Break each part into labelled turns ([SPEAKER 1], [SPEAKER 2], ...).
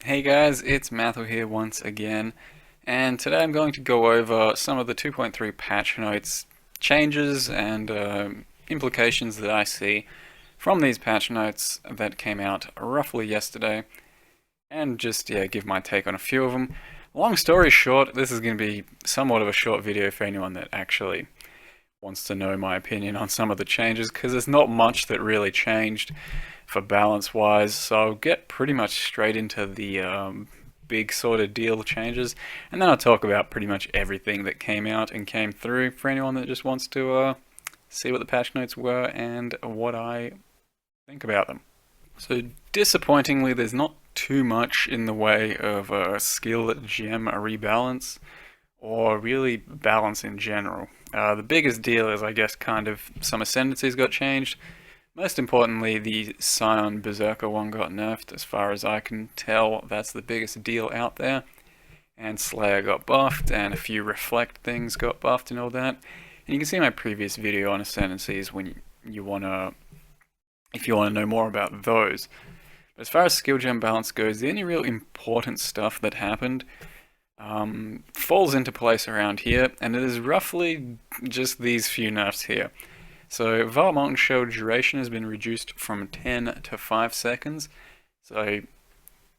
[SPEAKER 1] Hey guys, it's Matthew here once again, and today I'm going to go over some of the 2.3 patch notes changes and implications that I see from these patch notes that came out roughly yesterday, and just give my take on a few of them. Long story short, this is going to be somewhat of a short video for anyone that actually wants to know my opinion on some of the changes, because there's not much that really changed for balance wise, so I'll get pretty much straight into the big sort of deal changes, and then I'll talk about pretty much everything that came out and came through for anyone that just wants to see what the patch notes were and what I think about them. So disappointingly, there's not too much in the way of skill gem rebalance or really balance in general. The biggest deal is, I guess, kind of some ascendancies got changed. Most importantly, the Scion Berserker one got nerfed. As far as I can tell, that's the biggest deal out there. And Slayer got buffed, and a few Reflect things got buffed and all that. And you can see my previous video on ascendancies when you wanna, if you want to know more about those. But as far as skill gem balance goes, the only real important stuff that happened falls into place around here, and it is roughly just these few nerfs here. So Vaal Molten Shell duration has been reduced from 10 to 5 seconds. So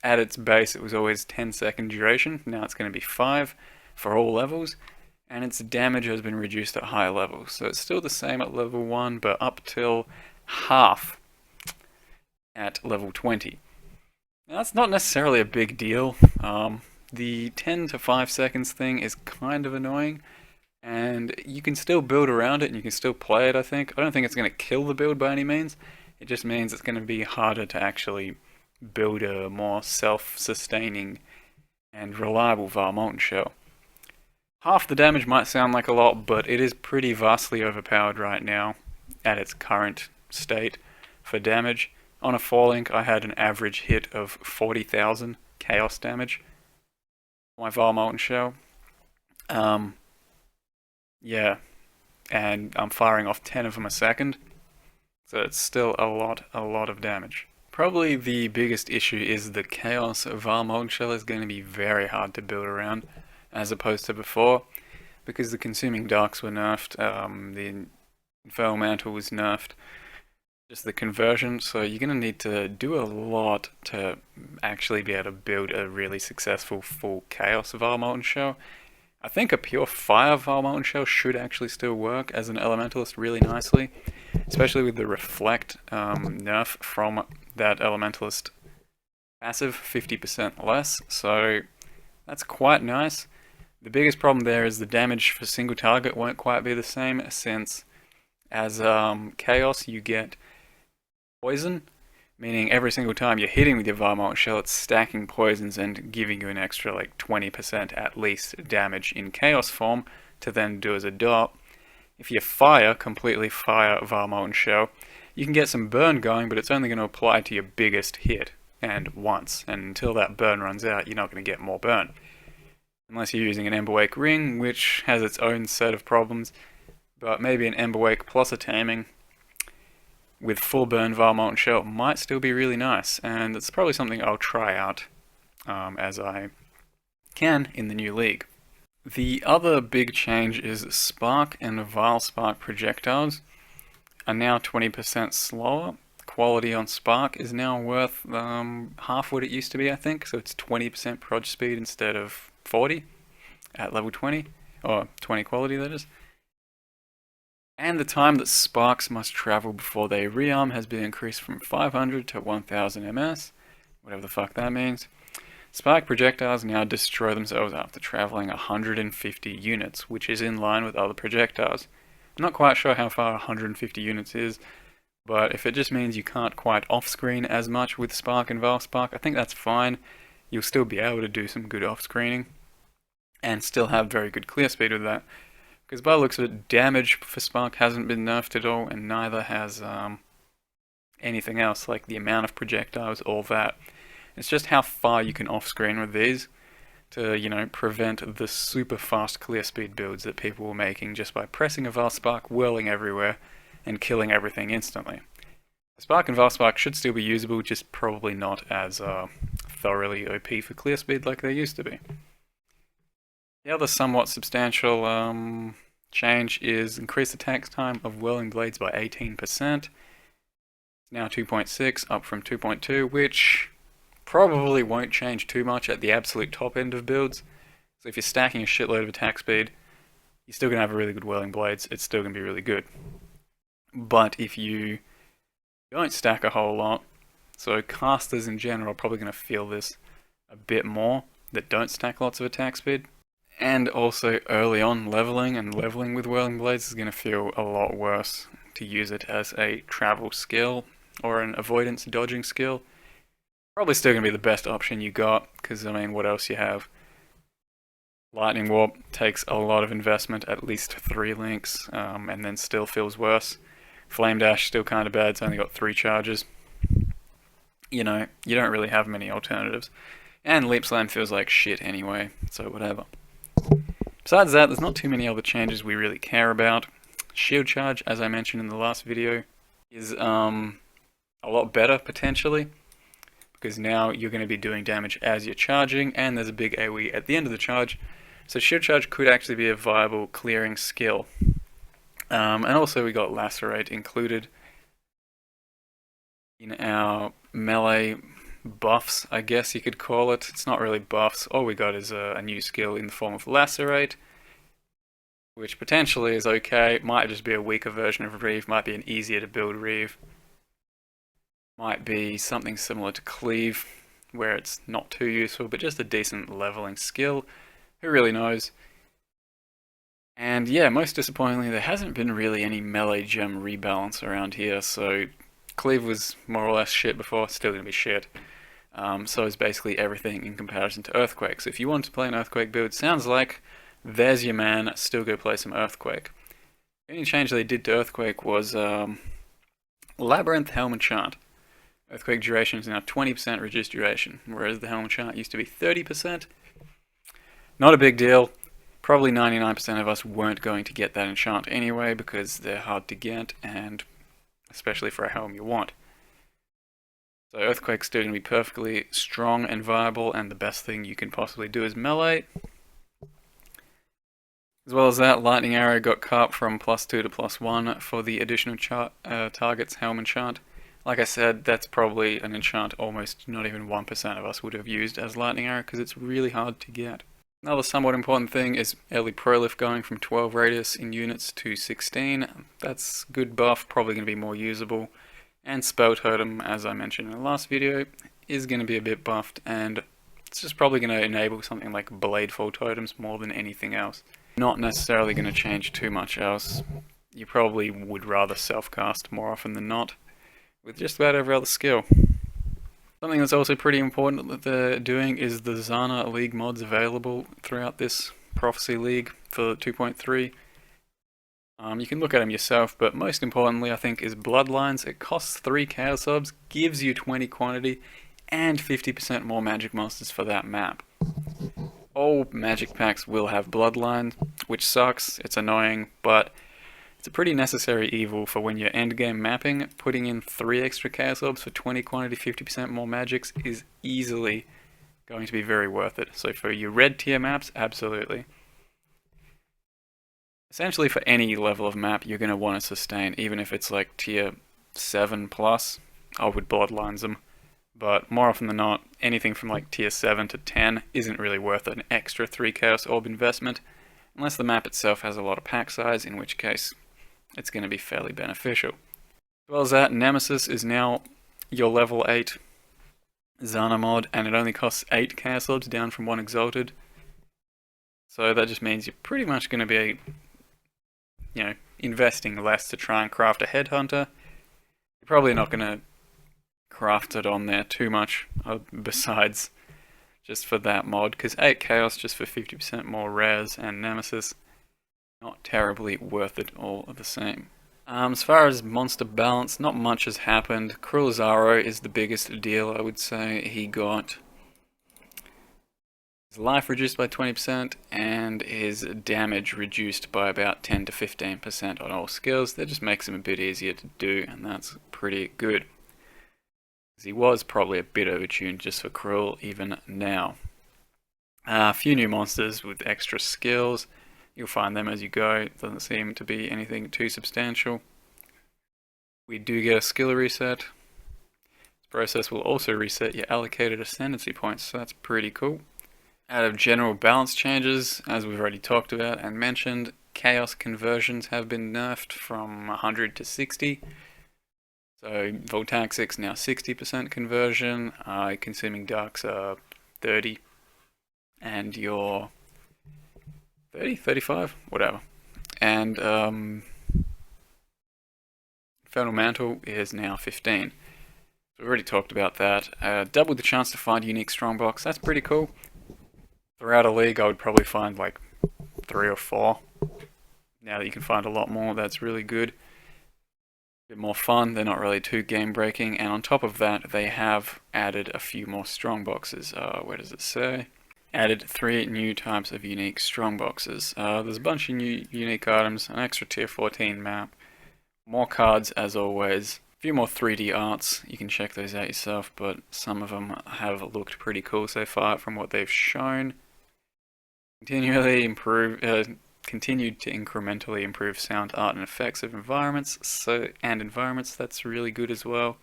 [SPEAKER 1] at its base it was always 10-second duration, now it's going to be 5 for all levels. And its damage has been reduced at higher levels. So it's still the same at level 1, but up till half at level 20. Now that's not necessarily a big deal. The 10 to 5 seconds thing is kind of annoying, and you can still build around it and you can still play it, I think. I don't think it's going to kill the build by any means. It just means it's going to be harder to actually build a more self-sustaining and reliable Vaal Molten Shell. Half the damage might sound like a lot, but it is pretty vastly overpowered right now at its current state for damage. On a 4-link, I had an average hit of 40,000 chaos damage for my Vaal Molten Shell. Yeah, and I'm firing off 10 of them a second, so it's still a lot of damage. Probably the biggest issue is the Chaos Vaal Molten Shell is going to be very hard to build around, as opposed to before, because the Consuming Darks were nerfed, the Infernal Mantle was nerfed, just the conversion, so you're going to need to do a lot to actually be able to build a really successful full Chaos Vaal Molten Shell. I think a pure Fire Vaal Molten Shell should actually still work as an Elementalist really nicely, especially with the Reflect nerf from that Elementalist passive, 50% less, so that's quite nice. The biggest problem there is the damage for single target won't quite be the same, since as Chaos you get poison, meaning every single time you're hitting with your Vaal Molten Shell, it's stacking poisons and giving you an extra like 20% at least damage in Chaos form to then do as a dot. If you completely fire Vaal Molten Shell, you can get some burn going, but it's only going to apply to your biggest hit, and once. And until that burn runs out, you're not going to get more burn. Unless you're using an Emberwake Ring, which has its own set of problems, but maybe an Emberwake plus a Taming with full burn Vaal Molten Shell might still be really nice, and it's probably something I'll try out as I can in the new league. The other big change is Spark and Vaal Spark projectiles are now 20% slower. Quality on Spark is now worth half what it used to be, I think, so it's 20% proj speed instead of 40 at level 20, or 20 quality that is. And the time that sparks must travel before they rearm has been increased from 500 to 1000 ms, whatever the fuck that means. Spark projectiles now destroy themselves after traveling 150 units, which is in line with other projectiles. I'm not quite sure how far 150 units is, but if it just means you can't quite off-screen as much with Spark and Vaal Spark, I think that's fine. You'll still be able to do some good off-screening, and still have very good clear speed with that. Because by the looks of it, damage for Spark hasn't been nerfed at all, and neither has anything else, like the amount of projectiles, all that. It's just how far you can off-screen with these to, prevent the super fast clear speed builds that people were making just by pressing a Vaal Spark, whirling everywhere, and killing everything instantly. Spark and Vaal Spark should still be usable, just probably not as thoroughly OP for clear speed like they used to be. The other somewhat substantial change is increased attack time of whirling blades by 18%. It's now 2.6 up from 2.2, which probably won't change too much at the absolute top end of builds. So if you're stacking a shitload of attack speed, you're still going to have a really good whirling blades, it's still going to be really good. But if you don't stack a whole lot, so casters in general are probably going to feel this a bit more, that don't stack lots of attack speed. And also early on leveling with whirling blades is going to feel a lot worse to use it as a travel skill or an avoidance dodging skill. Probably still going to be the best option you got, because I mean, what else you have? Lightning Warp takes a lot of investment, at least 3 links, and then still feels worse. Flame Dash still kind of bad, it's only got 3 charges. You know, you don't really have many alternatives. And Leap Slam feels like shit anyway, so whatever. Besides that, there's not too many other changes we really care about. Shield Charge, as I mentioned in the last video, is a lot better potentially, because now you're going to be doing damage as you're charging, and there's a big AoE at the end of the charge. So Shield Charge could actually be a viable clearing skill. And also we got Lacerate included in our melee buffs, I guess you could call it. It's not really buffs, all we got is a new skill in the form of Lacerate, which potentially is okay. Might just be a weaker version of Reeve, might be an easier to build Reeve. Might be something similar to Cleave, where it's not too useful, but just a decent leveling skill. Who really knows? And yeah, most disappointingly, there hasn't been really any melee gem rebalance around here, so Cleave was more or less shit before, still going to be shit. So is basically everything in comparison to Earthquake. So if you want to play an Earthquake build, sounds like there's your man, still go play some Earthquake. The only change they did to Earthquake was Labyrinth Helm Enchant. Earthquake duration is now 20% reduced duration, whereas the Helm Enchant used to be 30%. Not a big deal. Probably 99% of us weren't going to get that enchant anyway, because they're hard to get, and especially for a helm you want. So Earthquake's still going to be perfectly strong and viable, and the best thing you can possibly do is melee. As well as that, Lightning Arrow got cut from +2 to +1 for the additional target's helm enchant. Like I said, that's probably an enchant almost not even 1% of us would have used as Lightning Arrow, because it's really hard to get. Another somewhat important thing is early Prolift going from 12 radius in units to 16. That's good buff, probably going to be more usable. And Spell Totem, as I mentioned in the last video, is going to be a bit buffed, and it's just probably going to enable something like Bladefall Totems more than anything else. Not necessarily going to change too much else. You probably would rather self-cast more often than not, with just about every other skill. Something that's also pretty important that they're doing is the Zana League mods available throughout this Prophecy League for 2.3. You can look at them yourself, but most importantly I think is Bloodlines. It costs 3 Chaos Orbs, gives you 20 quantity, and 50% more magic monsters for that map. All magic packs will have Bloodlines, which sucks, it's annoying, but it's a pretty necessary evil for when you're endgame mapping. Putting in 3 extra Chaos Orbs for 20 quantity, 50% more magics is easily going to be very worth it. So for your red tier maps, absolutely. Essentially for any level of map you're going to want to sustain, even if it's like tier 7 plus, I would Bloodlines them. But more often than not, anything from like tier 7 to 10 isn't really worth an extra 3 Chaos Orb investment, unless the map itself has a lot of pack size, in which case it's going to be fairly beneficial. As well as that, Nemesis is now your level 8 Zana mod, and it only costs 8 Chaos Orbs, down from 1 Exalted. So that just means you're pretty much going to be, you know, investing less to try and craft a Headhunter. You're probably not going to craft it on there too much, besides just for that mod, because 8 Chaos just for 50% more rares and Nemesis, not terribly worth it all the same. As far as monster balance, not much has happened. Krulazaro is the biggest deal, I would say. He got his life reduced by 20% and his damage reduced by about 10 to 15% on all skills. That just makes him a bit easier to do, and that's pretty good. He was probably a bit overtuned just for Cruel even now. A few new monsters with extra skills. You'll find them as you go. It doesn't seem to be anything too substantial. We do get a skill reset. This process will also reset your allocated ascendancy points, so that's pretty cool. Out of general balance changes, as we've already talked about and mentioned, chaos conversions have been nerfed from 100 to 60. So Voltaxic's now 60% conversion, Consuming Darks are 30, and your 30, 35, whatever. And Infernal Mantle is now 15. So we've already talked about that. Doubled the chance to find unique strongbox, that's pretty cool. Throughout a league I would probably find like 3 or 4. Now that you can find a lot more, that's really good. Bit more fun, they're not really too game breaking, and on top of that they have added a few more strong boxes. Where does it say? Added 3 new types of unique strong boxes. There's a bunch of new unique items, an extra tier 14 map, more cards as always, a few more 3D arts, you can check those out yourself, but some of them have looked pretty cool so far from what they've shown. Continued to incrementally improve sound, art, and effects of environments. That's really good as well.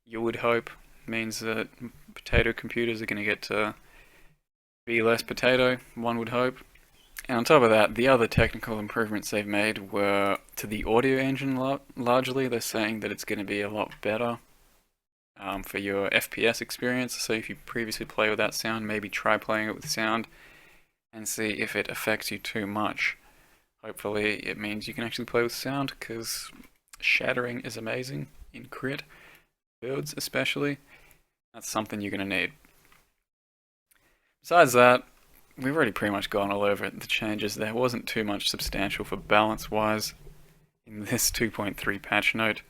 [SPEAKER 1] You would hope means that potato computers are going to get to be less potato, one would hope. And on top of that, the other technical improvements they've made were to the audio engine largely. They're saying that it's going to be a lot better for your FPS experience. So if you previously play without sound, maybe try playing it with sound and see if it affects you too much. Hopefully it means you can actually play with sound, because shattering is amazing in crit builds especially. That's something you're going to need. Besides that, we've already pretty much gone all over the changes. There wasn't too much substantial for balance wise in this 2.3 patch note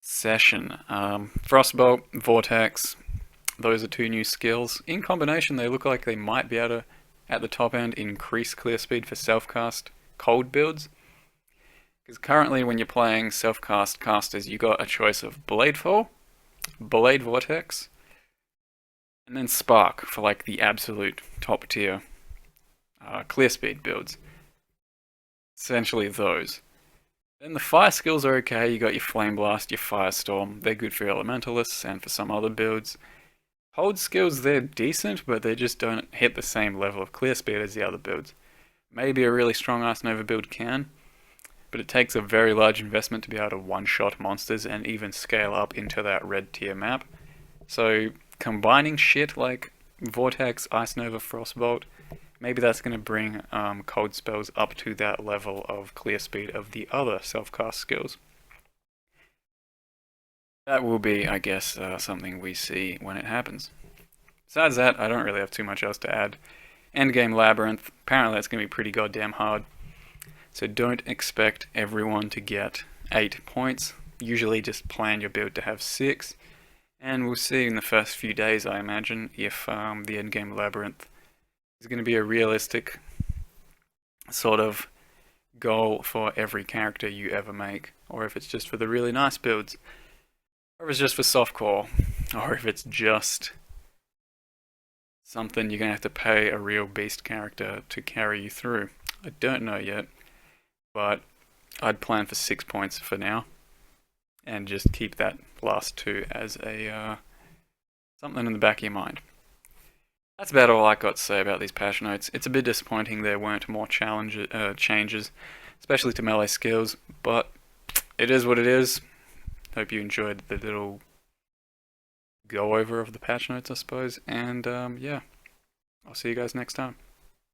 [SPEAKER 1] session. Frostbolt, Vortex, those are 2 new skills. In combination they look like they might be able to, at the top end, increase clear speed for self-cast cold builds. Because currently when you're playing self-cast casters, you got a choice of Bladefall, Blade Vortex, and then Spark for like the absolute top tier clear speed builds. Essentially those. Then the fire skills are okay, you got your Flame Blast, your Firestorm, they're good for elementalists and for some other builds. Hold skills, they're decent, but they just don't hit the same level of clear speed as the other builds. Maybe a really strong Ice Nova build can, but it takes a very large investment to be able to one-shot monsters and even scale up into that red tier map. So combining shit like Vortex, Ice Nova, Frostbolt, maybe that's going to bring cold spells up to that level of clear speed of the other self-cast skills. That will be, I guess, something we see when it happens. Besides that, I don't really have too much else to add. Endgame Labyrinth, apparently that's going to be pretty goddamn hard. So don't expect everyone to get 8 points. Usually just plan your build to have 6. And we'll see in the first few days, I imagine, if the Endgame Labyrinth is going to be a realistic sort of goal for every character you ever make. Or if it's just for the really nice builds. Or if it's just for softcore, or if it's just something you're going to have to pay a real beast character to carry you through. I don't know yet, but I'd plan for 6 points for now, and just keep that last 2 as a something in the back of your mind. That's about all I got to say about these patch notes. It's a bit disappointing there weren't more changes, especially to melee skills, but it is what it is. Hope you enjoyed the little go over of the patch notes, I suppose, and yeah, I'll see you guys next time.